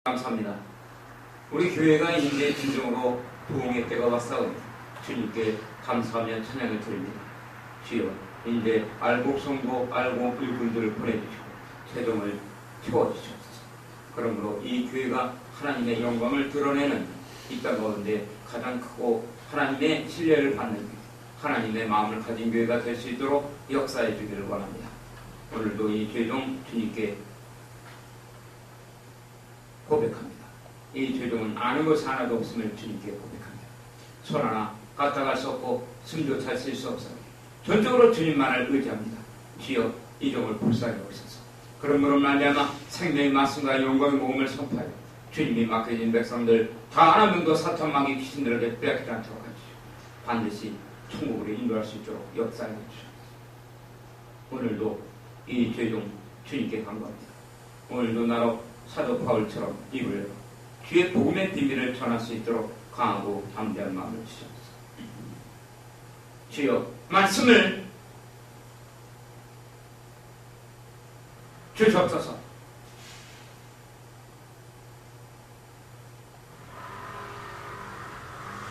감사합니다. 우리 교회가 이제 진정으로 부흥의 때가 왔사오니 주님께 감사하며 찬양을 드립니다. 주여, 이제 알곡 성고 알곡 일꾼들을 보내주시고 세종을 채워주시옵소서. 그러므로 이 교회가 하나님의 영광을 드러내는 이 땅 가운데 가장 크고 하나님의 신뢰를 받는 교회, 하나님의 마음을 가진 교회가 될 수 있도록 역사해 주기를 원합니다. 오늘도 이 죄종 주님께 고백합니다. 이 죄종은 아는 것이 하나도 없음을 주님께 고백합니다. 손 하나 까딱할 수 없고 숨조차 쉴 수 없사오니 전적으로 주님만을 의지합니다. 주여, 이 종을 불쌍히 여기소서. 그러므로 말미암아 생명의 말씀과 영광의 모험을 선포하여 주님이 맡겨진 백성들 다 한 명도 사탄 마귀 귀신들에게 빼앗기지 않도록 하시오. 반드시 천국으로 인도할 수 있도록 역사해 주시옵소서. 오늘도 이 죄종 주님께 간구합니다. 오늘도 나로 사도 바울처럼 입을 열어 주의 복음의 비밀을 전할 수 있도록 강하고 담대한 마음을 주시옵소서. 주여, 말씀을 주시옵소서.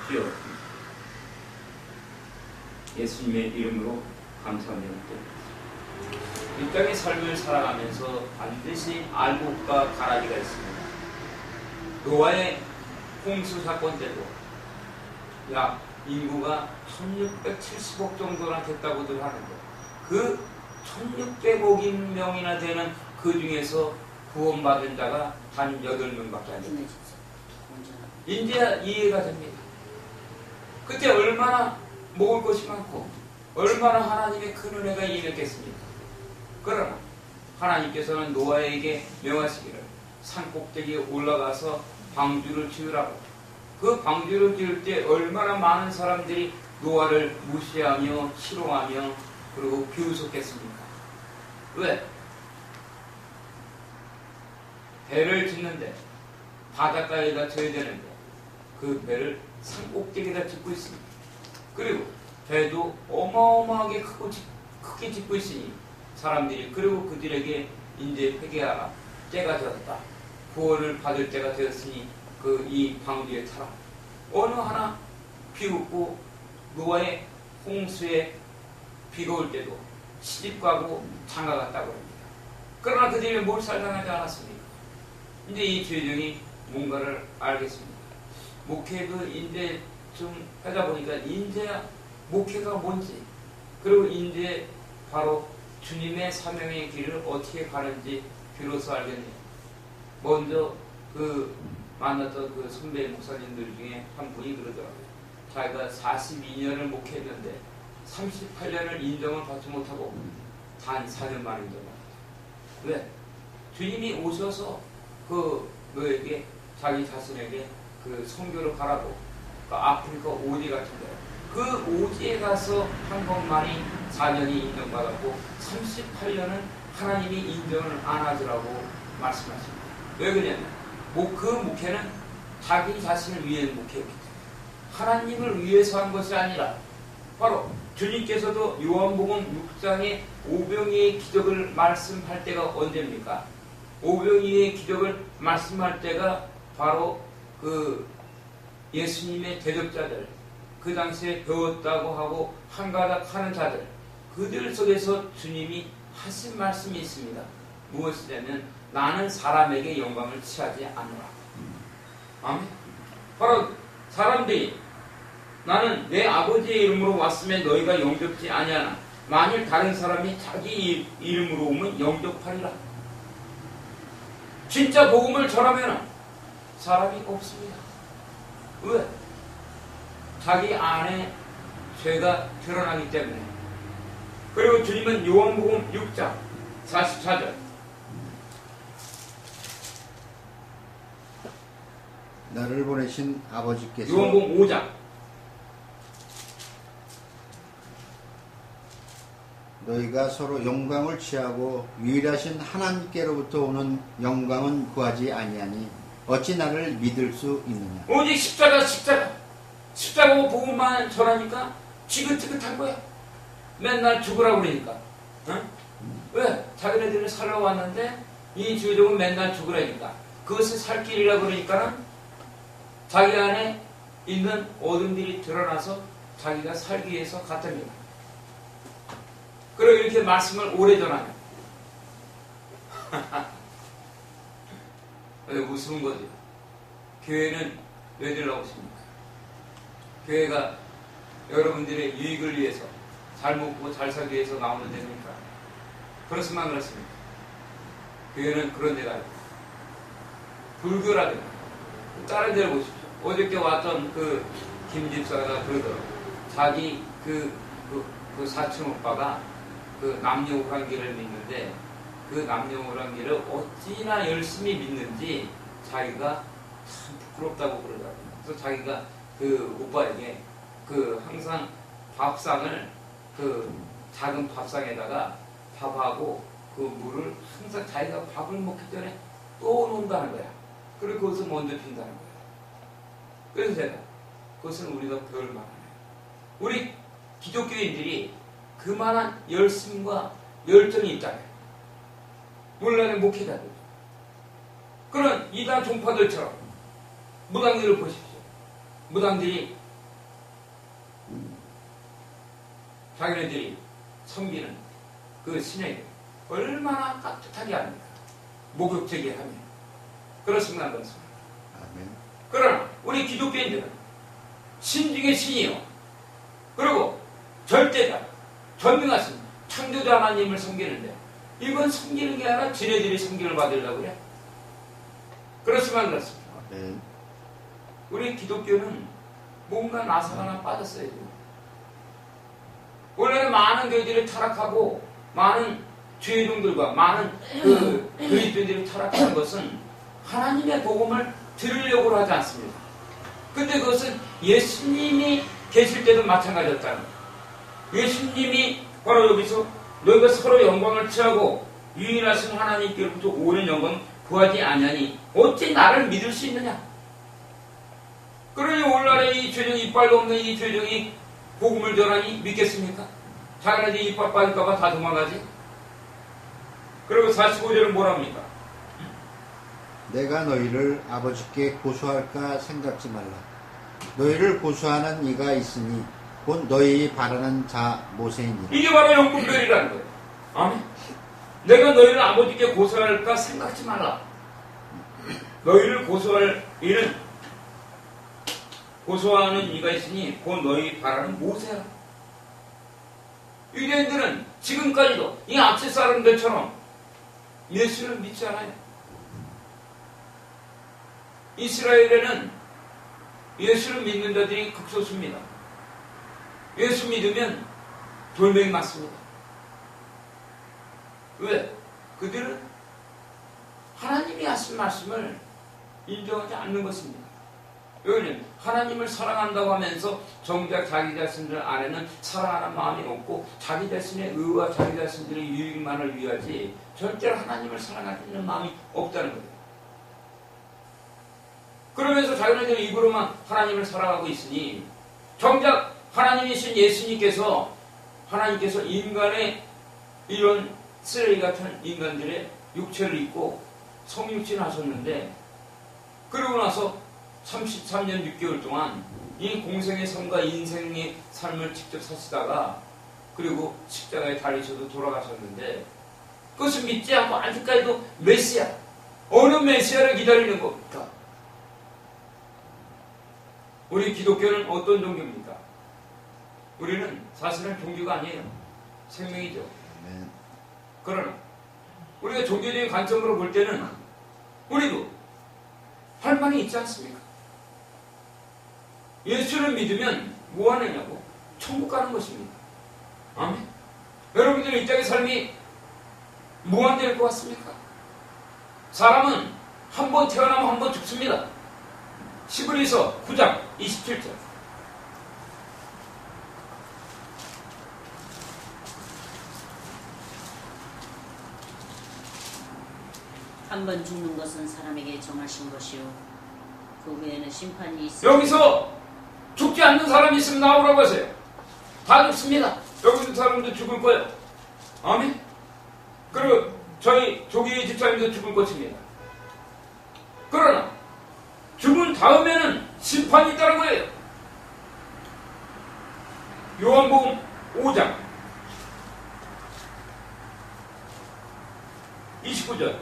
주여, 예수님의 이름으로 감사하며 기도드립니다. 이 땅의 삶을 살아가면서 반드시 알곡과 가라지가 있습니다. 노아의 홍수 사건 때도 약 인구가 1670억 정도나 됐다고들 하는데 그 1600억 명이나 되는 그 중에서 구원받은 자가 단 8명밖에 안 됩니다. 이제 이해가 됩니다. 그때 얼마나 먹을 것이 많고 얼마나 하나님의 큰 은혜가 임했겠습니까? 그러나 하나님께서는 노아에게 명하시기를 산 꼭대기에 올라가서 방주를 지으라고. 그 방주를 지을 때 얼마나 많은 사람들이 노아를 무시하며 희롱하며 그리고 비웃었겠습니까? 왜? 배를 짓는데 바닷가에다 져야 되는데 그 배를 산 꼭대기에다 짓고 있습니다. 그리고 배도 어마어마하게 크게 짓고 있으니 사람들이 그리고 그들에게 이제 회개하라, 때가 되었다, 구원을 받을 때가 되었으니 그 이 방주에 타라. 어느 하나 비웃고 노아의 홍수에 비가 올 때도 시집가고 장가갔다고 합니다. 그러나 그들이 뭘 살당하지 않았습니까? 이제 이 죄종이 뭔가를 알겠습니다. 목회도 이제 좀 하다 보니까 이제 목회가 뭔지, 그리고 이제 바로 주님의 사명의 길을 어떻게 가는지 비로소 알겠네요. 먼저 그 만났던 그 선배 목사님들 중에 한 분이 그러더라고요. 자기가 42년을 목회했는데 38년을 인정을 받지 못하고 단 4년 만에 인정을 받았다. 왜? 주님이 오셔서 그 너에게 자기 자신에게 그 선교를 가라고 그 아프리카 오지 같은데 그 오지에 가서 한 것만이 4년이 인정받았고 38년은 하나님이 인정을 안 하더라고 말씀하십니다. 왜 그러냐면 그 목회는 자기 자신을 위한 목회였기 때문에 하나님을 위해서 한 것이 아니라 바로 주님께서도 요한복음 6장에 오병이의 기적을 말씀할 때가 언제입니까? 오병이의 기적을 말씀할 때가 바로 그 예수님의 대적자들, 그 당시에 배웠다고 하고 한가닥 하는 자들, 그들 속에서 주님이 하신 말씀이 있습니다. 무엇이냐면 나는 사람에게 영광을 취하지 않노라. 아멘. 바로 사람들이 나는 내 아버지의 이름으로 왔으면 너희가 영접지 아니하나 만일 다른 사람이 자기 이름으로 오면 영접하리라. 진짜 복음을 전하면 사람이 없습니다. 왜? 자기 안에 죄가 드러나기 때문에. 그리고 주님은 요한복음 6장 44절 나를 보내신 아버지께서 요한복음 5장 너희가 서로 영광을 취하고 유일하신 하나님께로부터 오는 영광은 구하지 아니하니 어찌 나를 믿을 수 있느냐. 오직 십자가 복음만 전하니까 지긋지긋한 거야. 맨날 죽으라고 그러니까. 응? 왜? 자기네들은 살러 왔는데 이 주족은 맨날 죽으라니까. 그것을 살 길이라 그러니까는 자기 안에 있는 어둠들이 드러나서 자기가 살기 위해서 갔답니다. 그리고 이렇게 말씀을 오래 전하면 무서운 거죠. 교회는 왜 들어오십니까? 교회가 여러분들의 유익을 위해서 잘 먹고 잘 살기 위해서 나오는 데입니까? 그렇지만 그렇습니까? 교회는 그런 데가 아니고 불교라든가 다른 데를 보십시오. 어저께 왔던 그 김집사가 그러더라고요. 자기 그 사촌 오빠가 그 남녀오랑기를 믿는데 그 남녀오랑기를 어찌나 열심히 믿는지 자기가 참 부끄럽다고 그러더라고요. 그래서 자기가 그 오빠에게 그 항상 밥상을 그 작은 밥상에다가 밥하고 그 물을 항상 자기가 밥을 먹기 전에 또 놓는다는 거야. 그리고 그것을 먼저 핀다는 거야. 그래서 제가 그것은 우리가 배울 만하네요. 우리 기독교인들이 그만한 열심과 열정이 있다면 물론의 목회자들 그런 이단 종파들처럼 무당들을 보십시오. 무당들이 자기네들이 섬기는 그 신에게 얼마나 깍듯하게 합니까? 목욕제게 하며 그렇습니다. 그렇습니다. 아멘. 그러나 우리 기독교인들은 신 중에 신이요 그리고 절대자 전능하신 창조주 하나님을 섬기는데 이건 섬기는 게 아니라 지네들이 섬김을 받으려고 그래. 그렇지만 그렇습니다. 아멘. 우리 기독교는 뭔가 나사가 하나 빠졌어요. 지금. 원래는 많은 교회들이 타락하고 많은 죄종들과 많은 그 그리스도인들이 타락하는 것은 하나님의 복음을 들으려고 하지 않습니다. 근데 그것은 예수님이 계실 때도 마찬가지였다는 거예요. 예수님이 바로 여기서 너희가 서로 영광을 취하고 유일하신 하나님께로부터 오는 영광 구하지 아니하니 어찌 나를 믿을 수 있느냐? 그러니 오늘날에 이 죄종 이빨도 없는 이 죄종이 복음을 전하니 믿겠습니까? 자기네들 이빨 빠질까봐 다 도망가지? 그리고 45절은 뭐랍니까? 내가 너희를 아버지께 고소할까 생각지 말라. 너희를 고소하는 이가 있으니 곧 너희 바라는 자 모세이니라. 이게 바로 영분별이라는 거예요. 아멘. 내가 너희를 아버지께 고소할까 생각지 말라. 너희를 고소할 이는 고소하는 이가 있으니 곧 너희 바라는 모세야. 유대인들은 지금까지도 이 앞세 사람들처럼 예수를 믿지 않아요. 이스라엘에는 예수를 믿는 자들이 극소수입니다. 예수 믿으면 돌멩이 맞습니다. 왜? 그들은 하나님이 하신 말씀을 인정하지 않는 것입니다. 왜냐하면 하나님을 사랑한다고 하면서 정작 자기 자신들 안에는 사랑하는 마음이 없고 자기 자신의 의와 자기 자신들의 유익만을 위하지 절대로 하나님을 사랑하는 마음이 없다는 거예요. 그러면서 자기네들은 입으로만 하나님을 사랑하고 있으니 정작 하나님이신 예수님께서 하나님께서 인간의 이런 쓰레기 같은 인간들의 육체를 입고 성육신 하셨는데 그러고 나서 33년 6개월 동안 이 공생의 삶과 인생의 삶을 직접 사시다가 그리고 십자가에 달리셔도 돌아가셨는데 그것을 믿지 않고 아직까지도 메시아 어느 메시아를 기다리는 겁니까? 우리 기독교는 어떤 종교입니까? 우리는 사실은 종교가 아니에요. 생명이죠. 아멘. 그러나 우리가 종교적인 관점으로 볼 때는 우리도 할 말이 있지 않습니까? 예수를 믿으면 뭐 하느냐고? 천국 가는 것입니다. 아멘. 여러분들 이 땅의 삶이 무한될 것 같습니까? 사람은 한 번 태어나면 한 번 죽습니다. 히브리서 9장 27절. 한 번 죽는 것은 사람에게 정하신 것이요 그 후에는 심판이 있습니다. 여기서 죽지 않는 사람이 있으면 나오라고 하세요. 다 죽습니다. 여기 있는 사람도 죽을 거예요. 아멘. 그리고 저희 조기 집사님도 죽을 것입니다. 그러나 죽은 다음에는 심판이 있다는 거예요. 요한복음 5장 29절.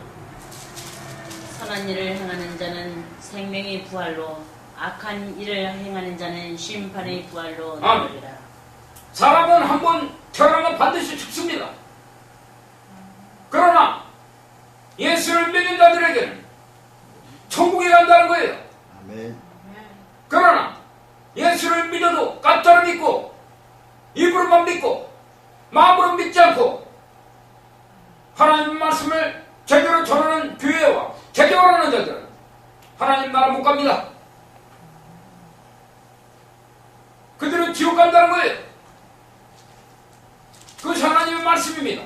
선한 일을 행하는 자는 생명의 부활로, 악한 일을 행하는 자는 심판의 부활로 아멘. 나으리라. 사람은 한번 태어나면 반드시 죽습니다. 그러나 예수를 믿는 자들에게는 천국에 간다는 거예요. 아멘. 그러나 예수를 믿어도 가짜로 믿고 입으로만 믿고 마음으로 믿지 않고 하나님 말씀을 제대로 전하는 교회와 개혁을 하는 자들은 하나님 나라 못 갑니다. 그들은 지옥 간다는 거예요. 그것이 하나님의 말씀입니다.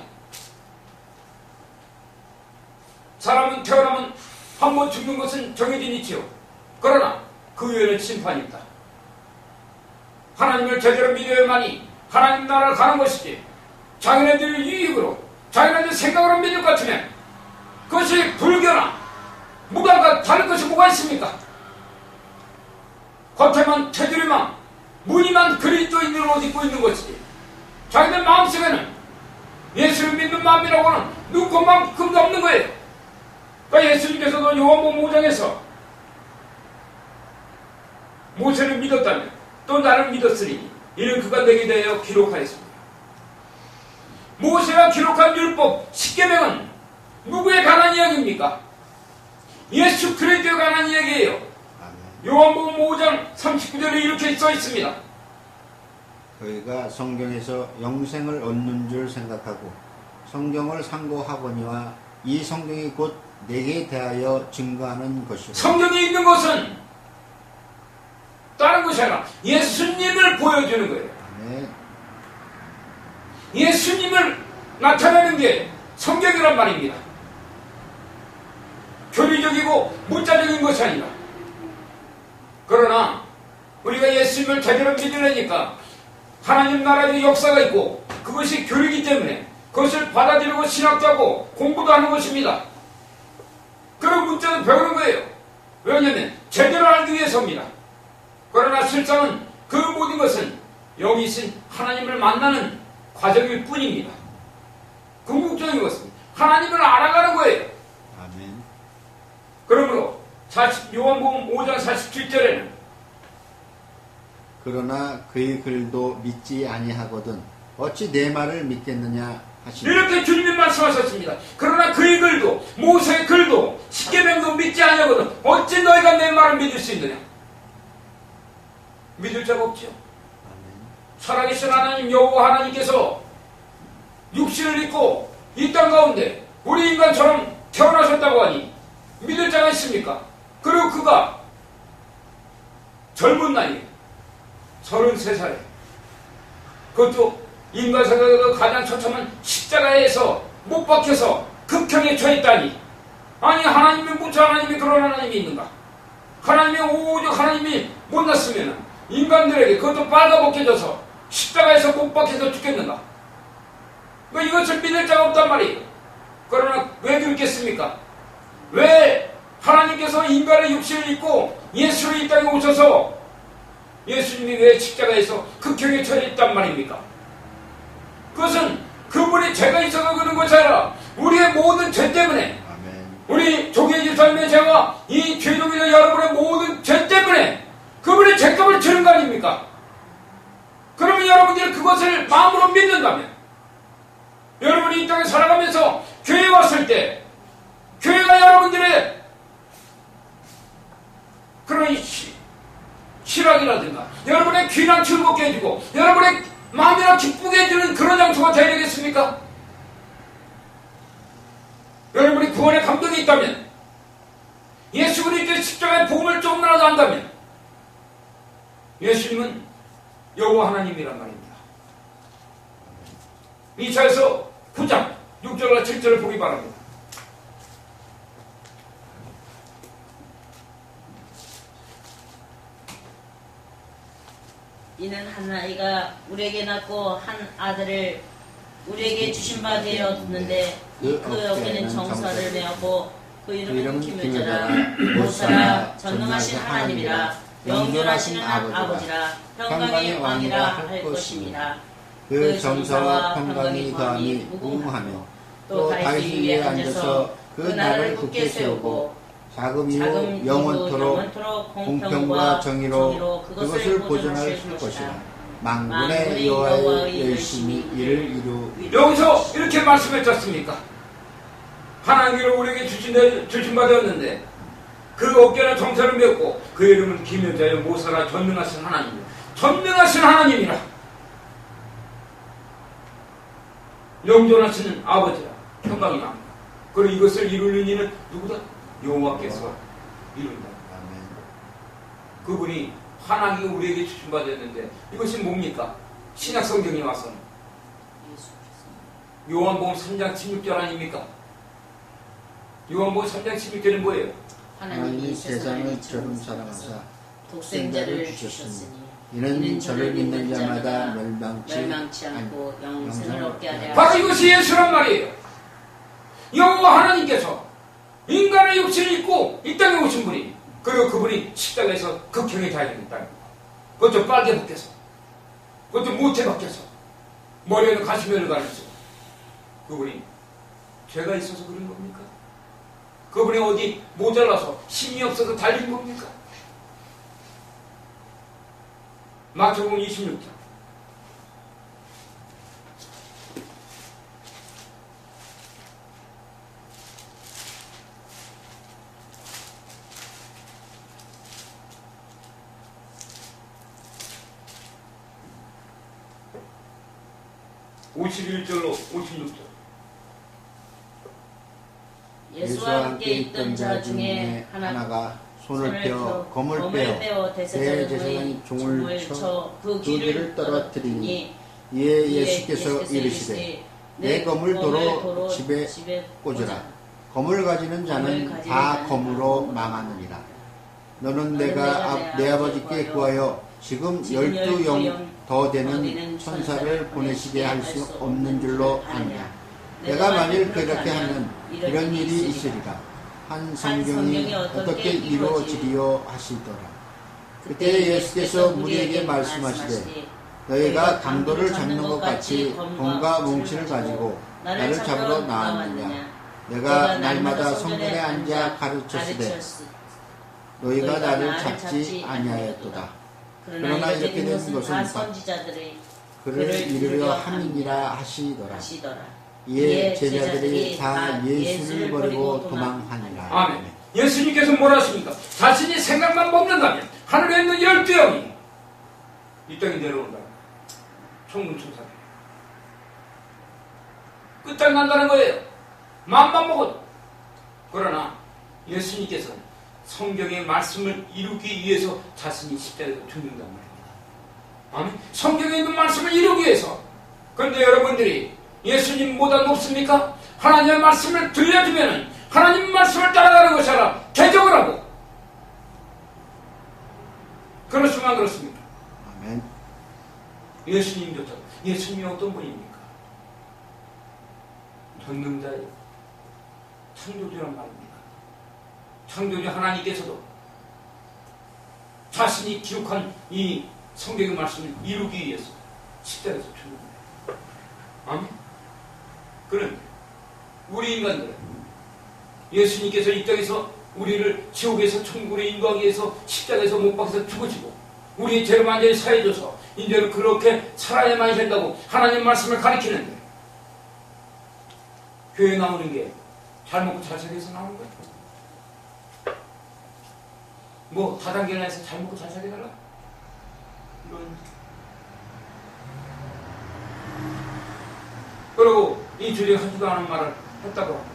사람은 태어나면 한 번 죽는 것은 정해진 이치요. 그러나 그 후에는 심판이 있다. 하나님을 제대로 믿어야만이 하나님 나라를 가는 것이지, 자기네들 유익으로 자기네들 생각으로 믿을 것 같으면 그것이 불교나 무당과 다른 것이 뭐가 있습니까? 겉에만 테두리만 무늬만 그리스도인으로 옷 입고 있는 것이지, 자기들 마음속에는 예수를 믿는 마음이라고는 눈꼽만큼도 없는 거예요. 그러니까 예수님께서도 요한복음 5장에서 모세를 믿었다면 또 나를 믿었으니 이는 그가 내게 대하여 기록하였습니다. 모세가 기록한 율법 10계명은 누구에 관한 이야기입니까? 예수 그리스도에 관한 이야기예요. 아멘. 요한복음 5장 39절에 이렇게 써 있습니다. 저희가 성경에서 영생을 얻는 줄 생각하고 성경을 상고하거니와 이 성경이 곧 내게 대하여 증거하는 것이고. 성경에 있는 것은 다른 것이 아니라 예수님을 보여주는 거예요. 아멘. 예수님을 나타내는 게 성경이란 말입니다. 교리적이고 문자적인 것이 아니라. 그러나 우리가 예수님을 제대로 믿으려니까 하나님 나라의 역사가 있고 그것이 교리이기 때문에 그것을 받아들이고 신학도 하고 공부도 하는 것입니다. 그런 문자도 배우는 거예요. 왜냐하면 제대로 알기 위해서입니다. 그러나 실상은 그 모든 것은 여기 있은 하나님을 만나는 과정일 뿐입니다. 궁극적인 것은 하나님을 알아가는 거예요. 아멘. 그러므로 요한복음 5장 47절에는 그러나 그의 글도 믿지 아니하거든 어찌 내 말을 믿겠느냐 하시니. 이렇게 주님이 말씀하셨습니다. 그러나 그의 글도 모세의 글도 십계명도 믿지 아니하거든 어찌 너희가 내 말을 믿을 수 있느냐. 믿을 자가 없죠. 아멘. 살아계신 하나님 여호와 하나님께서 육신을 입고 이 땅 가운데 우리 인간처럼 태어나셨다고 하니 믿을 자가 있습니까? 그리고 그가 젊은 나이에 33살에 그것도 인간 세상에서 가장 처참한 십자가에서 못 박혀서 극형에 처했다니. 아니 하나님이 무슨 하나님이 그런 하나님이 있는가? 하나님이 오직 하나님이 못났으면 인간들에게 그것도 빨가벗겨져서 십자가에서 못 박혀서 죽겠는가? 이것을 믿을 자가 없단 말이에요. 그러나 왜 그렇겠습니까? 왜 하나님께서 인간의 육신을 입고 예수를 이 땅에 오셔서 예수님이 왜 십자가에서 극형에 처해있단 말입니까? 그것은 그분이 죄가 있어서 그런 것이 아니라 우리의 모든 죄 때문에, 아멘. 우리 조계지 삶의 죄와 이 죄종이나 여러분의 모든 죄 때문에 그분이 죄값을 치는 거 아닙니까? 그러면 여러분들이 그것을 마음으로 믿는다면, 여러분이 이 땅에 살아가면서 교회에 왔을 때 교회가 여러분들의 그런 실학이라든가 여러분의 귀랑 즐겁게 해주고 여러분의 마음이랑 기쁘게 해주는 그런 장소가 되어야 되겠습니까? 여러분이 구원의 감동이 있다면, 예수 그리스도의 십자가의 복음을 조금이라도 안다면 예수님은 여호와 하나님이란 말입니다. 이사야서 9장 6절과 7절을 보기 바랍니다. 이는 한 아이가 우리에게 낳고 한 아들을 우리에게 주신 바 되었는데 그 어깨는 정사를 메었고 그 그 이름은 이름은 기묘자라 기묘자라 못살아 전능하신 하나님이라 영존하시는 아버지라 평강의 왕이라 할 것입니다. 그 정사와 평강이 더함이 무궁하며 또 다윗 위에 앉아서 그 나라를 굳게 세우고 자금 이후 영원토록 공평과 정의로 그것을 보존할 것이라. 만군의 여호와의 열심히 이를 이루리라. 여기서 이렇게 말씀했지 않습니까? 하나님께로 우리에게 주신받았는데 그 어깨나 정사를 맺고 그 이름은 기묘자여 모사라 전능하신 하나님이라. 전능하신 하나님이라. 영존하시는 아버지라. 평강이 왕. 그리고 이것을 이루는 이는 누구다? 여호와께서 이룬다. 아멘. 그분이 하나님이 우리에게 주신받았는데 이것이 뭡니까? 신약 성경에 와서는 요한복음 3장 16절 아닙니까? 요한복음 3장 16절은 뭐예요? 하나님이 세상을 저름 사랑하사 독생자를 주셨으니 이는 저를 믿는 자마다 멸망치 않고 영생을 얻게 하려 바로 이것이 예수란 말이에요. 여호와 하나님께서 인간의 육신을 입고 이 땅에 오신 분이, 그리고 그분이 십자가에서 극형의 자연이 있다. 그것도 빨개 벗겨서, 그것도 모태 벗겨서, 머리에는 가시면을 가르쳐. 그분이 죄가 있어서 그런 겁니까? 그분이 어디 모자라서 힘이 없어서 달린 겁니까? 마태복음 26장. (51절로 56절) 예수와 함께 있던 자 중에 하나가 손을 펴 검을 빼어 대제사장의 종을 쳐 그 귀를 떨어뜨리니 이에 예수께서 이르시되 내 검을 도로 집에 꽂으라. 검을 가지는 자는 다 검으로 망하느니라. 너는 내가 내 아버지께 구하여 지금 12영 더 되는 천사를 보내시게 할 수 없는 줄로 아냐. 내가 만일 그렇게 하면 이런 일이 있으리라. 한 성경이 어떻게 이루어지리요 하시더라. 그때 예수께서 무리에게 말씀하시되 너희가 강도를 잡는 것 같이 검과 뭉치를 가지고 나를 잡으러 나왔느냐. 내가 날마다 성전에 앉아 가르쳤으되 너희가 나를 잡지 아니하였도다. 그러나 이렇게 된 것은 그를 이르려 함이니라 하시더라. 이에 제자들이 다 예수를 버리고 도망하니라. 아멘. 예수님께서 뭐라 하십니까? 자신이 생각만 먹는다면 하늘에 있는 12영이 이 땅에 내려온다. 천군천사. 끝장 난다는 거예요. 마음만 먹어도. 그러나 예수님께서는 성경의 말씀을 이루기 위해서 자신이 십자가에서 죽는단 말입니다. 아멘. 성경에 있는 말씀을 이루기 위해서. 그런데 여러분들이 예수님보다 높습니까? 하나님의 말씀을 들려주면 하나님 말씀을 따라가는 것이 아니라 개종을 하고. 그렇지만 그렇습니까? 아멘. 예수님조차. 예수님이 어떤 분입니까? 전능자예요. 창조주란 말입니다. 창조주 하나님께서도 자신이 기록한 이 성경의 말씀을 이루기 위해서 십자가에서 죽는 거예요. 아멘. 그런데 우리 인간들, 예수님께서 이 땅에서 우리를 지옥에서 천국으로 인도하기 위해서 십자가에서 못 박혀서 죽으시고 우리의 죄를 완전히 사해줘서 이제는 그렇게 살아야만 된다고 하나님 말씀을 가리키는데 교회에 나오는 게 잘 먹고 잘 살게서 나오는 거야? 뭐 다단계나 해서 잘 먹고 잘 살게 달라? 이런. 그리고 이 주에 하지도 않은 말을 했다고 합니다.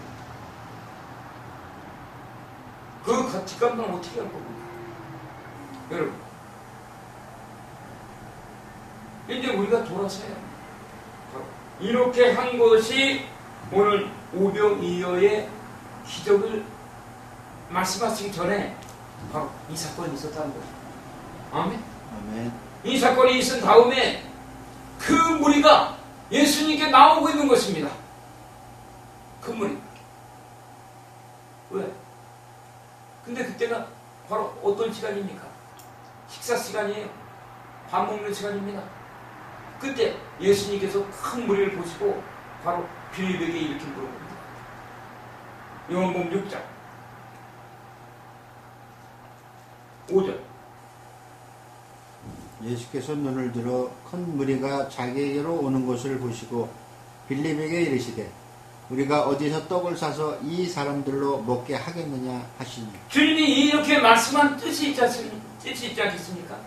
그 뒷감당을 어떻게 할 겁니까? 여러분, 이제 우리가 돌아서야 합니다. 이렇게 한 것이 오늘 오병이어의 기적을 말씀하시기 전에 바로 이 사건이 있었다는 거예요. 아멘. 아멘. 이 사건이 있은 다음에 그 무리가 예수님께 나오고 있는 것입니다. 그 무리. 왜? 바로 어떤 시간입니까? 식사 시간이에요. 밥 먹는 시간입니다. 그때 예수님께서 큰 무리를 보시고 바로 빌립에게 이렇게 물어봅니다. 요한복음 6장 5절. 예수께서 눈을 들어 큰 무리가 자기에게로 오는 것을 보시고 빌립에게 이르시되 우리가 어디서 떡을 사서 이 사람들로 먹게 하겠느냐 하시니. 주님이 이렇게 말씀한 뜻이 있지 않겠습니까?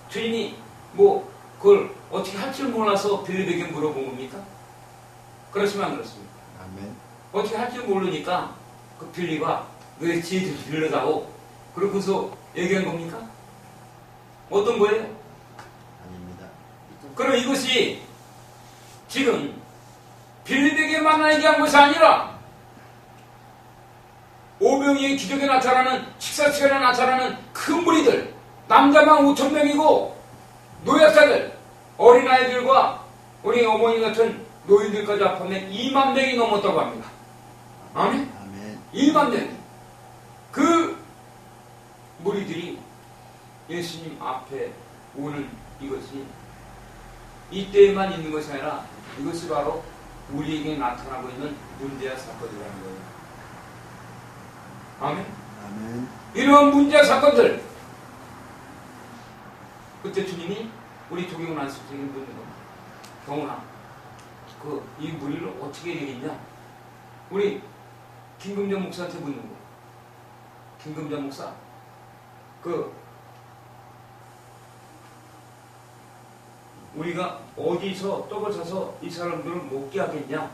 주님이 뭐 그걸 어떻게 할 줄 몰라서 빌립에게 물어본 겁니까? 그렇지만 안 그렇습니까? 아멘. 어떻게 할 줄 모르니까 그 빌립아 너의 지혜를 빌려다오 그러고서 얘기한 겁니까? 어떤 거예요? 아닙니다. 그럼 이것이 지금 빌립에게만 얘기한 것이 아니라 오병이의 기적에 나타나는 식사 시간에 나타나는 큰 무리들 남자만 5,000명이고 노약자들 어린아이들과 우리 어머니 같은 노인들까지 합하면 2만 명이 넘었다고 합니다. 아멘? 아멘. 2만 명. 그 무리들이 예수님 앞에 오는 이것이 이때에만 있는 것이 아니라 이것이 바로 우리에게 나타나고 있는 문제와 사건이라는 거예요. 아멘? 아멘. 이러한 문제와 사건들 그때 주님이 우리 조경훈 안수생이 묻는 겁니다. 경훈아 이 무리를 어떻게 되겠냐? 우리 김금전 목사한테 묻는 거. 김금전 목사 우리가 어디서 떡을 사서 이 사람들을 먹게 하겠냐?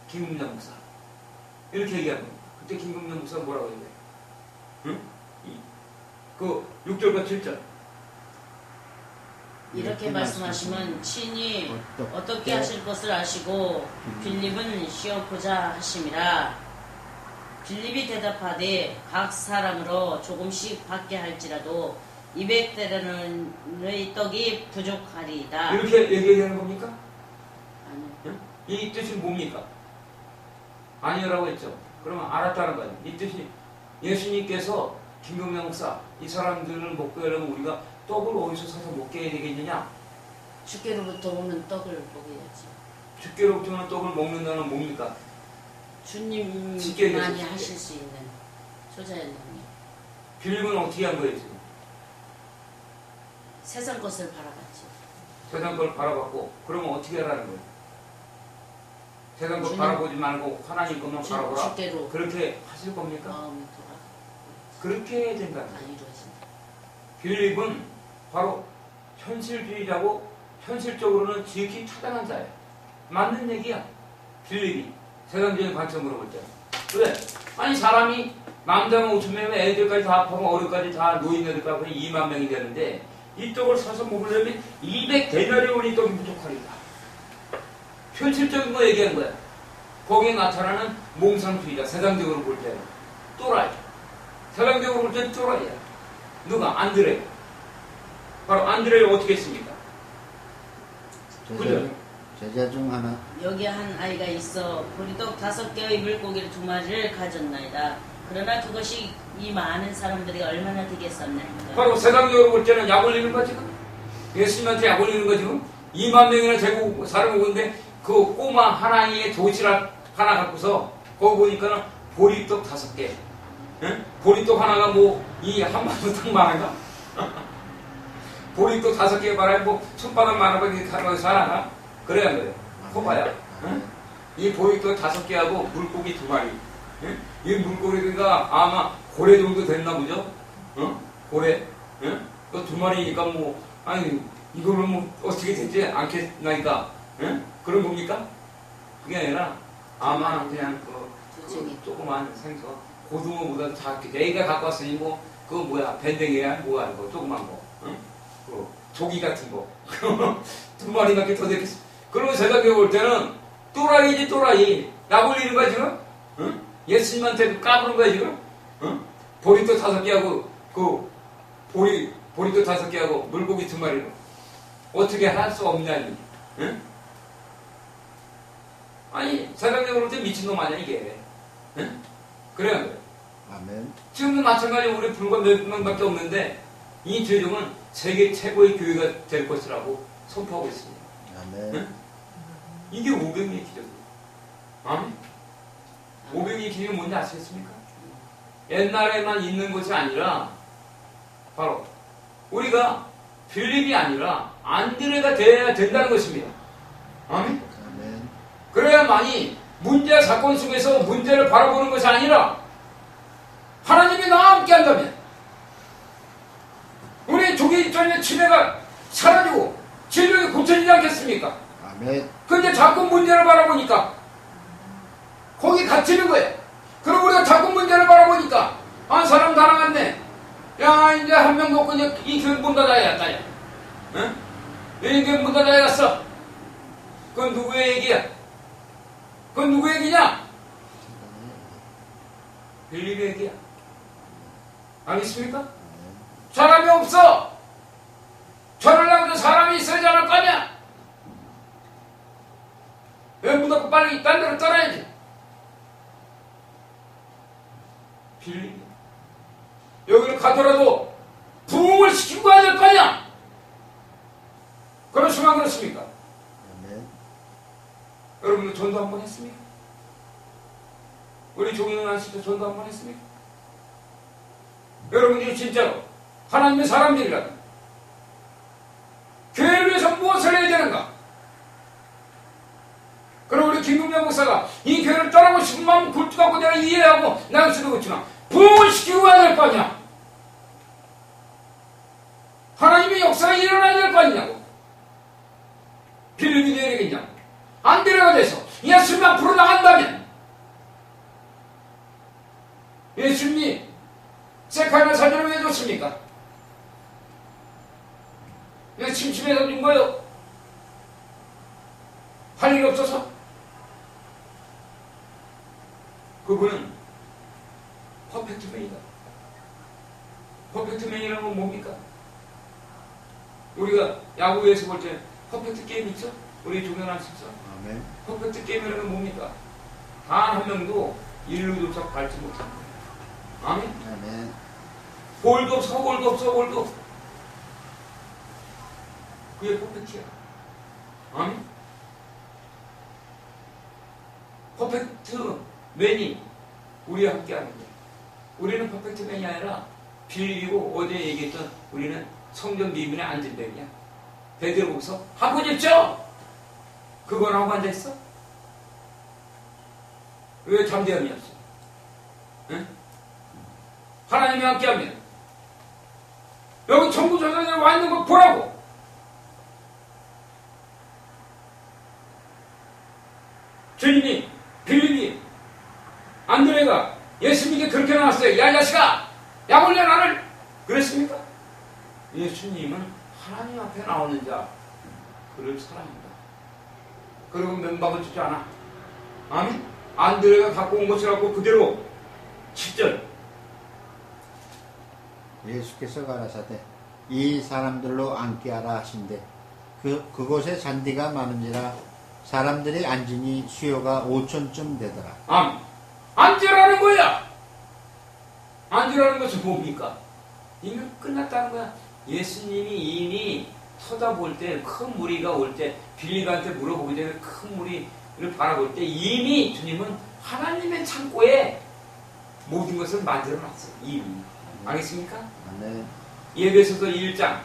김금전 목사 이렇게 얘기하는 겁니다. 그때 김금전 목사가 뭐라고 했냐? 응? 6절과 7절 이렇게 말씀하시면 친히 어떻게 하실 것을 아시고 빌립은 쉬어보자 하심이라. 빌립이 대답하되 각 사람으로 조금씩 받게 할지라도 200대련의 떡이 부족하리이다. 이렇게 얘기하는 겁니까? 아니요. 응? 이 뜻이 뭡니까? 아니라고 했죠. 그러면 알았다는 거예요. 이 뜻이 예수님께서 김경명 목사 이 사람들을 먹게 하려면 우리가 떡을 어디서 사서 먹게 해야 되겠느냐? 주께로부터 오는 떡을 먹어야지. 주께로부터 오는 떡을 먹는다는 뭡니까? 주님만이 하실 수 있는 소자연님. 빌립은 어떻게 한 거예요 지금? 세상 것을 바라봤지. 세상 걸 바라봤고 그러면 어떻게 하라는 거예요? 세상 걸 바라보지 말고 하나님 것만 바라보라. 주께로 그렇게 하실 겁니까? 마음이 돌아. 그렇게 해야 된다. 다 이루어진다. 빌립은 바로 현실주의자고 현실적으로는 지극히 타당한 자예요. 맞는 얘기야. 빌립이 세상적인 관점으로 볼 때. 그래. 아니 사람이 남자만 5,000명이면 애들까지 다 합하면 어른까지 다 노인네들까지 2만 명이 되는데 이 떡을 사서 먹으려면 200데나리온이 떡이 부족하리다. 현실적인 거 얘기한 거야. 거기에 나타나는 몽상주의자. 세상적으로 볼 때는 또라이. 세상적으로 볼 때는 또라이야. 누가? 안드레. 바로 안드레를 어떻게 했습니까? 제자 중 하나. 여기 한 아이가 있어 보리떡 5개의 물고기를 2마리를 가졌나이다. 그러나 그것이 이 많은 사람들이 얼마나 되겠었나이까. 바로 세상적으로 볼 때는 약 올리는 거 지금? 예수님한테 약 올리는 거 지금? 2만 명이나 제국 사람 오는데 그 꼬마 하나의 도시락 하나 갖고서 거기 보니까는 보리떡 5개. 응? 보리떡 하나가 뭐 이 한반도떡 많은가? 보리떡 5개 말하면 뭐 손바닥 많아보니 가져가서 하나가? 그래야 그래. 커봐야. 응? 이 보리떡 5개하고 물고기 2마리. 응? 이 물고기가 아마 고래 정도 됐나 보죠? 응? 고래? 응? 그 2마리니까 뭐 아니 이거를 뭐 어떻게 되지 않겠나니까? 응? 그런 겁니까? 그게 아니라 아마 그냥 그 조그만 생선 고등어보다 작게 내가 갖고 왔으니 뭐 그거 뭐야 밴댕이야 뭐야 이거 조그만 거 응? 그 조기 같은 거 2마리밖에 더 됐겠어. 그러면 생각해 볼 때는 또라이지 또라이. 약 올리는 거야 지금? 응? 예수님한테 까부는 거야 지금? 응? 보리떡 5개하고 그 보리떡 5개하고 물고기 2마리로 어떻게 할 수 없냐니? 응? 아니 세상적으로 볼 때 미친놈 아니야 이게? 응? 그래야 그래. 아멘. 지금도 마찬가지로 우리 불과 몇 명밖에 없는데 이 재정은 세계 최고의 교회가 될 것이라고 선포하고 있습니다. 아멘. 응? 이게 500명의 기적이에요. 아멘. 500명의 기적이 뭔지 아시겠습니까? 옛날에만 있는 것이 아니라 바로 우리가 빌립이 아니라 안드레가 되어야 된다는 것입니다. 아멘. 아멘. 그래야만이 문제 사건 속에서 문제를 바라보는 것이 아니라 하나님이 나와 함께 한다면 우리 조기 전의 치매가 사라지고 질병이 고쳐지지 않겠습니까? 아멘. 근데 자꾸 문제를 바라보니까 거기 갇히는 거예요. 그럼 우리가 자꾸 문제를 바라보니까 아 사람 다 나갔네. 야 이제 한 명도 없고 이제 이 교회 문 닫아야겠다. 응? 이 교회 문 닫아야겠어. 그건 누구의 얘기야? 그건 누구의 얘기냐? 빌립의 얘기야. 알겠습니까? 사람이 없어. 저러려고 사람이 있어야지 않을 거 아니야? 왜 문 닫고 빨리 딴 데로 떠나야지? 빌립이 여기를 가더라도 부흥을 시키고 가야 될 거 아니야? 그렇지만 그렇습니까? 아멘. 여러분들 전도 한번 했습니까? 우리 종인은 아시죠? 전도 한번 했습니까? 여러분들이 진짜로 하나님의 사람들이라면 교회를 위해서 무엇을 해야 되는가? 그럼 우리 김금명 목사가 이 교회를 떠나고 싶은 마음 굴뚝하고 내가 이해하고 나는 수도 있지만 부흥을 시키고 가야 될 거 아니야? 하나님의 역사가 일어나야 될 거 아니냐고? 빌립이 되어야 되겠냐고? 안드레가 돼서 예수님 앞으로 나간다면 예수님이 세카나 사진을 왜 줬습니까? 왜 침침해서 준 거예요? 할 일 없어서? 그분은 퍼펙트맨이다. 퍼펙트맨이라는 건 뭡니까? 우리가 야구에서 볼 때 퍼펙트 게임 있죠? 우리 종현아 씨죠? 아멘. 퍼펙트 게임이라는 건 뭡니까? 단 한 명도 일루조차 밟지 못한 거예요. 아멘? 아멘. 볼도 없어, 볼도 없어, 볼도. 그게 퍼펙트야. 아멘? 퍼펙트맨이 우리와 함께 하는 거예요. 우리는 퍼펙트맨이 아니라 빌립이고 어제 얘기했던 우리는 성전 미문에 앉은 뱀이야. 베드로보서 하고 있죠? 그건 하고 앉아있어? 왜 잠대함이 없어? 응? 하나님이 함께하면 여기 천국 전선에 와 있는 거 보라고. 주님이 빌립이 안드레가 예수님께 그렇게 나왔어요. 야, 이 자식아! 약 올려 나를! 그랬습니까? 예수님은 하나님 앞에 나오는 자, 그를 사랑한다. 그리고 면박을 주지 않아. 아멘? 안드레가 갖고 온 것이라고 그대로 10절. 예수께서 가라사대 이 사람들로 앉게 하라 하신대 그곳에 잔디가 많은지라 사람들이 앉으니 수요가 5천쯤 되더라. 아멘. 앉으라는 거야. 앉으라는 것은 뭡니까? 이미 끝났다는 거야. 예수님이 이미 쳐다볼 때, 큰 무리가 올 때, 빌립한테 물어보기 전에 큰 무리를 바라볼 때 이미 주님은 하나님의 창고에 모든 것을 만들어 놨어요. 이미. 알겠습니까? 아멘. 예배소서 1장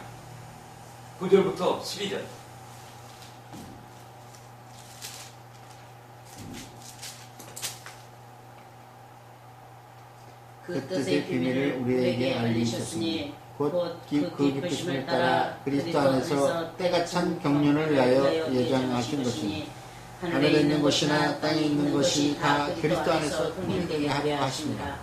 9절부터 12절. 그 뜻의 비밀을 우리에게 알리셨으니 곧 그 기쁘심을 따라 그리스도 안에서 때가 찬 경륜을 위하여 예정하신 것이니 하늘에 있는 것이나 땅에 있는 것이 다 그리스도 안에서 통일되게 하려 하십니다.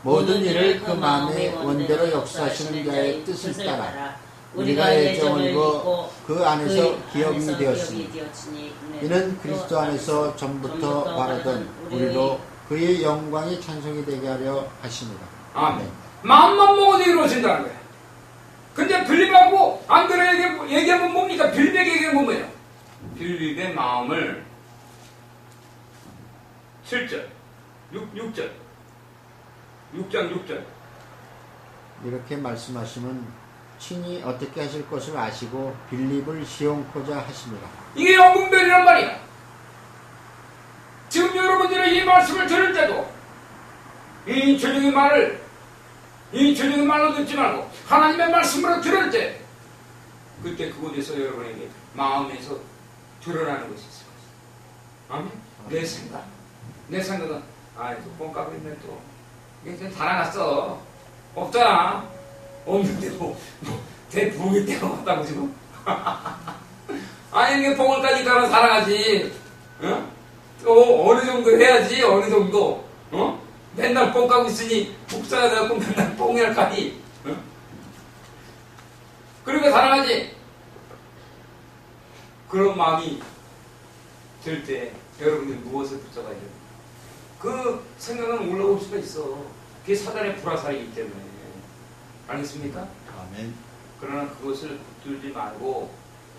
모든 일을 그 마음의 원대로 역사하시는 자의 뜻을 따라 우리가 예정을 이루어 그 안에서 기업이 되었으니 이는 그리스도 안에서 전부터 바라던 우리로 그의 영광이 찬송이 되게 하려 하십니다. 아멘. 마음만 먹어도 이루어진다는 거야. 근데 빌립하고 안드레에게 얘기하면 뭡니까? 빌립에게 얘기하면 뭐예요? 빌립의 마음을 7절, 6절 6장 6절. 이렇게 말씀하시면 친히 어떻게 하실 것을 아시고 빌립을 시험코자 하심이라. 이게 영분별이란 말이야. 지금 여러분들이 이 말씀을 들을 때도 이 주님의 말로 듣지 말고 하나님의 말씀으로 들을 때 그때 그곳에서 여러분에게 마음에서 드러나는 것이 있을 것이다. 아멘? 내 생각은 또 뻥까고 있네 또. 이게 다 나갔어. 없잖아. 없는데 대부흥이 때가 왔다고 지금. 아니 이게 봉을까지 가면 살아가지. 어느 정도 해야지. 어느 정도. 맨날 뻥 까고 있으니 복사가 돼갖고 맨날 뻥이랄 까니. 그러니까 살아가지. 그런 마음이 들 때 여러분들 무엇을 붙잡아야 돼요? 그 생각은 올라올 수가 있어. 그게 사단의 불화살이기 때문에. 알겠습니까? 아멘. 그러나 그것을 붙들지 말고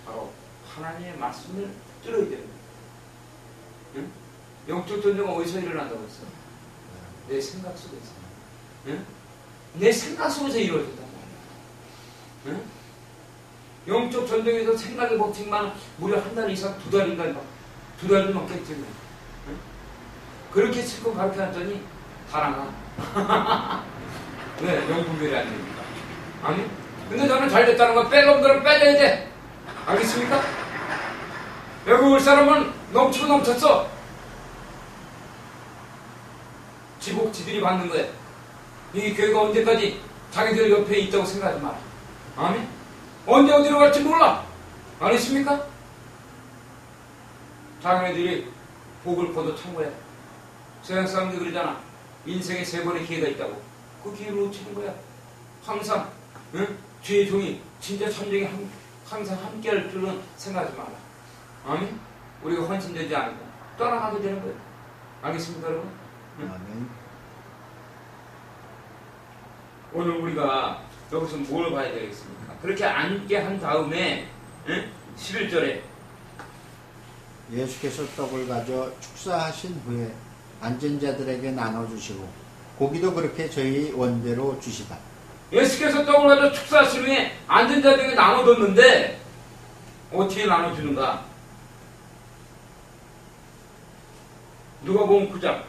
바로 하나님의 말씀을 들어야 됩니다. 응? 영적 전쟁은 어디서 일어난다고 했어? 내 생각 속에서. 응? 내 생각 속에서 이루어진단 말이야. 응? 영적 전쟁에서 생각의 법칙만 무려 한 달 이상, 2달인가, 2달도 넘겠지. 응? 그렇게 실컷 가르쳐놨더니 다 나가. 왜? 영분별이 안 됩니까? 아니? 근데 저는 잘 됐다는 건 뺄 놈들은 빼줘야 돼. 알겠습니까? 여기 올 사람은 넘치고 넘쳤어. 지복지들이 받는 거야. 이 교회가 언제까지 자기들 옆에 있다고 생각하지 마라. 아멘? 언제 어디로 갈지 몰라. 알겠습니까? 자기네들이 복을 거둬 찬 거야. 세상 사람들이 그러잖아. 인생에 3번의 기회가 있다고. 그 기회를 놓치는 거야. 항상 응? 주의 종이 진짜 천정에 항상 함께할 줄은 생각하지 마라. 아멘? 우리가 헌신되지 않으면 떠나가게 되는 거예요. 알겠습니까 여러분? 응? 아멘. 오늘 우리가 여기서 뭘 봐야 되겠습니까? 그렇게 앉게 한 다음에 11절에 예수께서 떡을 가져 축사하신 후에 앉은 자들에게 나눠주시고 고기도 그렇게 저희 원대로 주시다. 예수께서 떡을 가져 축사하신 후에 앉은 자들에게 나눠줬는데 어떻게 나눠주는가? 누가복음 9장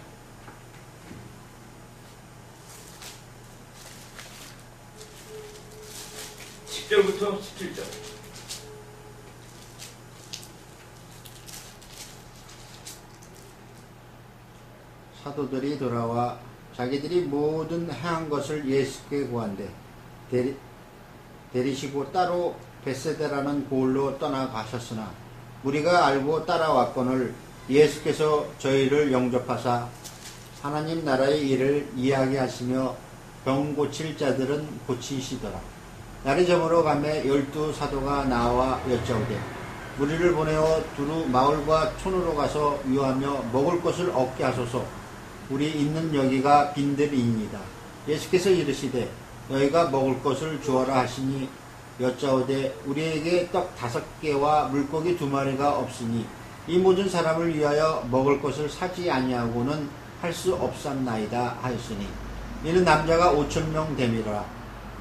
10절부터 17절. 사도들이 돌아와 자기들이 모든 행한 것을 예수께 구한대 데리시고 따로 벳세다라는 고을로 떠나가셨으나 우리가 알고 따라왔거늘 예수께서 저희를 영접하사 하나님 나라의 일을 이야기하시며 병 고칠 자들은 고치시더라. 날이 저물어 가매 12사도가 나와 여짜오되 우리를 보내어 두루 마을과 촌으로 가서 유하며 먹을 것을 얻게 하소서. 우리 있는 여기가 빈들이니이다. 예수께서 이르시되 너희가 먹을 것을 주어라 하시니 여짜오되 우리에게 떡 5개와 물고기 2마리가 없으니 이 모든 사람을 위하여 먹을 것을 사지 아니하고는 할 수 없삼나이다 하였으니 이는 남자가 5,000명 됨이라.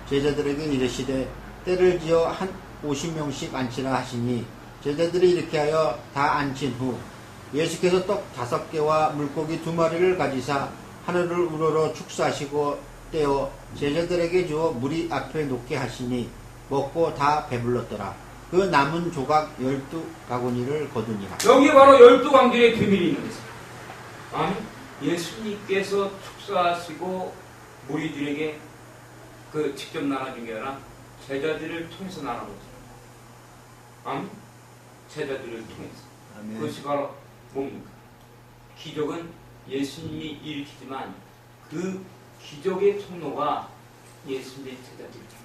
제자들에게 이르시되 때를 지어 한 50명씩 앉히라 하시니 제자들이 이렇게 하여 다 앉힌 후 예수께서 떡 5개와 물고기 2마리를 가지사 하늘을 우러러 축사하시고 떼어 제자들에게 주어 무리 앞에 놓게 하시니 먹고 다 배불렀더라. 그 남은 조각 12가구니를 거두니라. 여기 바로 12광들의 비밀이 있는 것입니다. 아멘. 예수님께서 축사하시고 무리들에게 그 직접 나눠준 게 아니라 제자들을 통해서 나눠줬어요. 아멘. 제자들을 통해서. 아멘. 그것이 바로 뭡니까? 기적은 예수님이 일으키지만 그 기적의 통로가 예수님의 제자들입니다.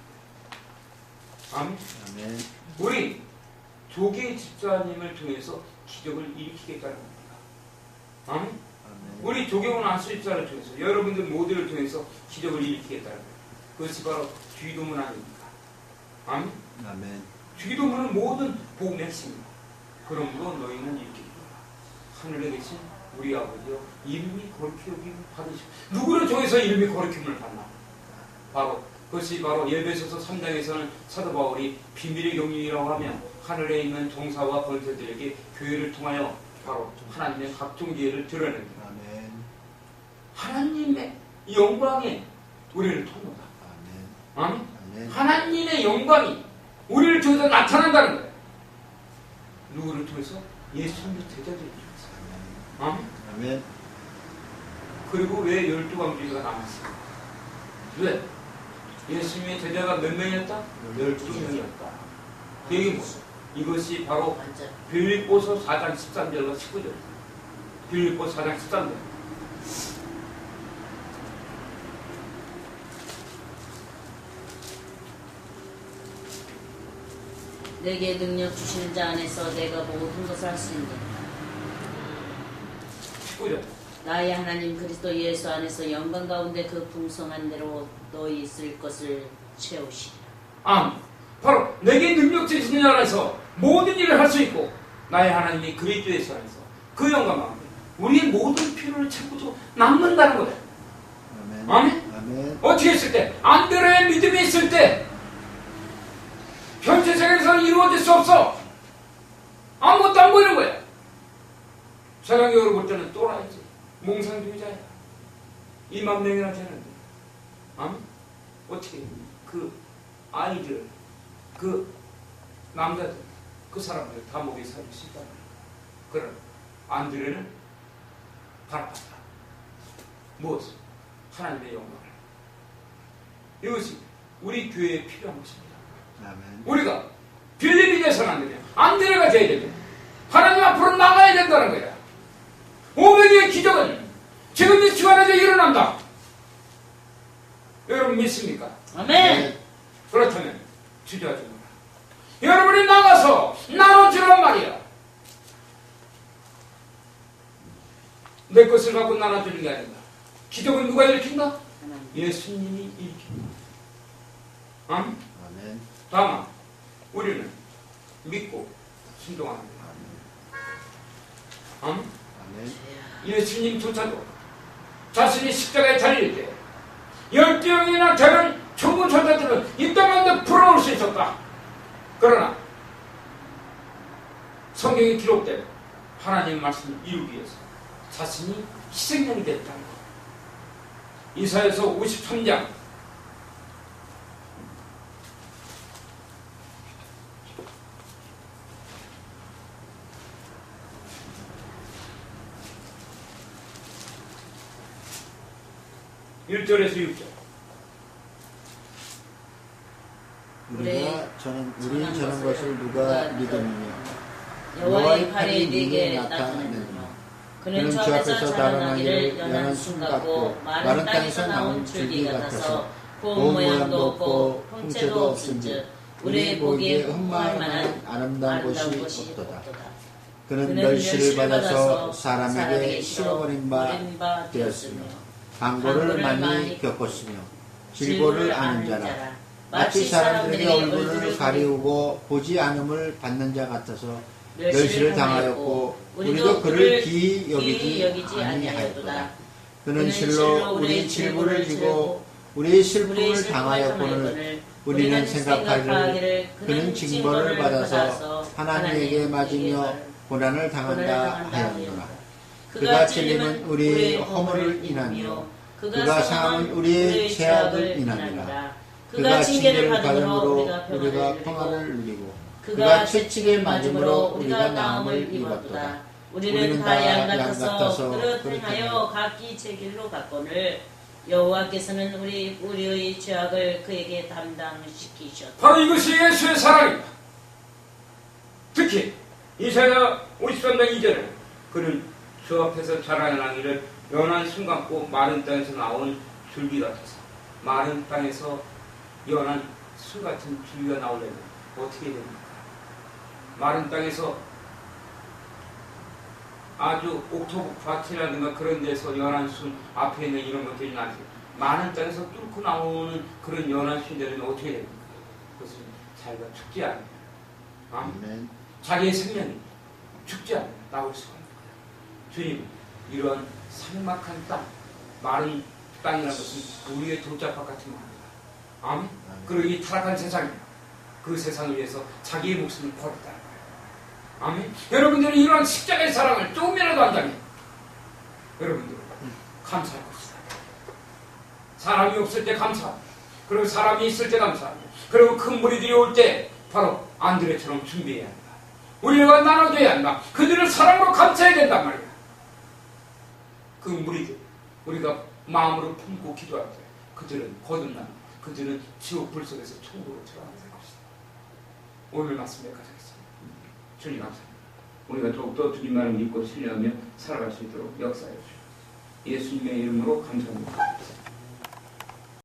아멘. 아멘. 우리 조계 집사님을 통해서 기적을 일으키겠다는 겁니다. 아멘. 아멘. 우리 조계원 안수집사를 통해서 여러분들 모두를 통해서 기적을 일으키겠다는 거예요. 그것이 바로 뒤도문 아닙니까? 아멘. 아멘. 뒤도문은 모든 복음의 핵심입니다. 그러므로 너희는 이렇게 하늘에 계신 우리 아버지요 이름이 거룩히 여김을 받으시고 누구를 통해서 이름이 거룩힘을 받나? 바로 그것이 바로 에베소서 3장에서는 사도 바울이 비밀의 경륜이라고 하면 하늘에 있는 종사와 권세들에게 교회를 통하여 바로 하나님의 각종 기회를 드러낸다. 아멘. 하나님의 영광에 우리를 통한다. 아멘. 아멘. 아멘. 하나님의 영광이 우리를 통해서 나타난다는 거예요. 누구를 통해서? 예수님의 제자들을 통해서. 아멘. 아멘. 그리고 왜 12광주리가 남았어요? 왜? 예수님의 제자가 몇 명이었다? 12명이었다. 그 얘기 뭐예요? 이것이 바로 완전 빌립보서 4장 13절과 19절. 빌립보서 4장 13절. 내게 능력 주시는 자 안에서 내가 모든 것을 할 수 있는 19절. 나의 하나님 그리스도 예수 안에서 영광 가운데 그 풍성한 대로 너희 있을 것을 채우시리라. 바로 내게 능력 주시는 자 안에서 모든 일을 할 수 있고 나의 하나님이 그리스도 예수 안에서 그 영광 가운데 우리의 모든 필요를 채우고 남는다는 거예요. 아멘. 아멘. 아멘. 어떻게 했을 때? 안드레의 믿음이 있을 때 현재 세계에서는 이루어질 수 없어. 아무것도 안 보이는 거야. 세상적으로 볼 때는 또라이지. 몽상주의자야. 2만 명이나 되는데. 아멘? 어떻게 그 아이들, 그 남자들, 그 사람들 다 목에 살릴 수 있다. 그럼 안드레는 바라봤다. 무엇을? 하나님의 영광을. 이것이 우리 교회에 필요한 것입니다. 아멘. 우리가 빌립이 돼서는 안 되냐? 안드레가 돼야 되냐? 하나님 앞으로 나가야 된다는 거야. 500의 기적은 지금 이 시간에도 일어난다. 여러분 믿습니까? 아멘. 그렇다면 주저하지 마라. 여러분이 나가서 나눠주란 말이야. 내 것을 갖고 나눠주는 게 아니다. 기적은 누가 일으킨다? 예수님이 일으킨다. 아멘? 아멘. 다만 우리는 믿고 순종하는 거야. 아멘? 아멘. 예수님조차도 자신이 십자가에 달릴 때 12명이나 되는 천군 천사들은 이 땅에 풀어놓을 수 있었다. 그러나 성경에 기록된 하나님의 말씀을 이루기 위해서 자신이 희생양이 됐다는 것. 이사야서 53장 1절에서 6절. 우리는 저는 것을 누가 믿었느냐? 여호와의 팔이 네게 나타났느냐? 그는 주 앞에서 달아나기를 연한 순 같고 마른 땅에서 나온 줄기 같아서 고운 모양도 없고 형체도 없은즉 우리의 보기에 흠모할 만한 아름다운 것이 없도다. 그는 멸시를 받아서 사람에게 실어버린 바 되었으며 방고를 많이 겪었으며 질고를 아는 자라. 마치 사람들이 얼굴을 가리우고 보지 않음을 받는 자 같아서 멸시를 당하였고 우리도 그를 기이 여기지 아니하였도다. 그는 실로 우리 질고를 지고 우리의 슬픔을 당하였거늘 우리는 생각하기를 그는 징벌을 받아서 하나님에게 맞으며 고난을 당한다 하였노라. 그가 찔림은 우리의 허물을 인하며 그가 상함은 우리의 죄악을 인하니라. 그가 징계를 받음으로 우리가 평안을 누리고 그가 채찍을 맞음으로 우리가 나음을 입었도다. 우리는 다 양 같아서 그릇 행하여 각기 제 길로 갔거늘 여호와께서는 우리의 죄악을 그에게 담당시키셨다. 바로 이것이 예수의 사랑입니다. 특히 이사야 53장 2절에 그는 주 앞에서 자라나기를 연한 순 같고 마른 땅에서 나온 줄기 같아서. 마른 땅에서 연한 순 같은 줄기가 나오려면 어떻게 됩니까? 마른 땅에서 아주 옥토브 밭이라든가 그런 데서 연한 순 앞에 있는 이런 것들이 나지. 많은 땅에서 뚫고 나오는 그런 연한 순들은 어떻게 됩니까? 그것은 자기가 죽지 않아요. 아멘. 자기의 생명이 죽지 않아요. 나올 수가 있는 거예요. 주님, 이러한 삭막한 땅, 마른 땅이라는 것은 우리의 돌짝밭 같은 말입니다. 아멘. 그리고 이 타락한 세상이요, 그 세상을 위해서 자기의 목숨을 걸었다는 거예요. 아멘. 여러분들은 이러한 십자가의 사랑을 조금이라도 안다면 여러분들 감사할 것이다. 사람이 없을 때 감사하고, 그리고 사람이 있을 때 감사하고, 그리고 큰 무리들이 올 때 바로 안드레처럼 준비해야 한다. 우리가 나눠줘야 한다. 그들을 사랑으로 감싸야 된단 말이야. 그 무리들, 우리가 마음으로 품고 기도할 때 그들은 거듭난다. 그들은 지옥 불 속에서 천국으로 들어가게 될 것이다. 오늘 말씀 여기까지 하겠습니다. 주님 감사합니다. 우리가 더욱더 주님만을 믿고 신뢰하며 살아갈 수 있도록 역사해 주시옵소서. 예수님의 이름으로 감사합니다.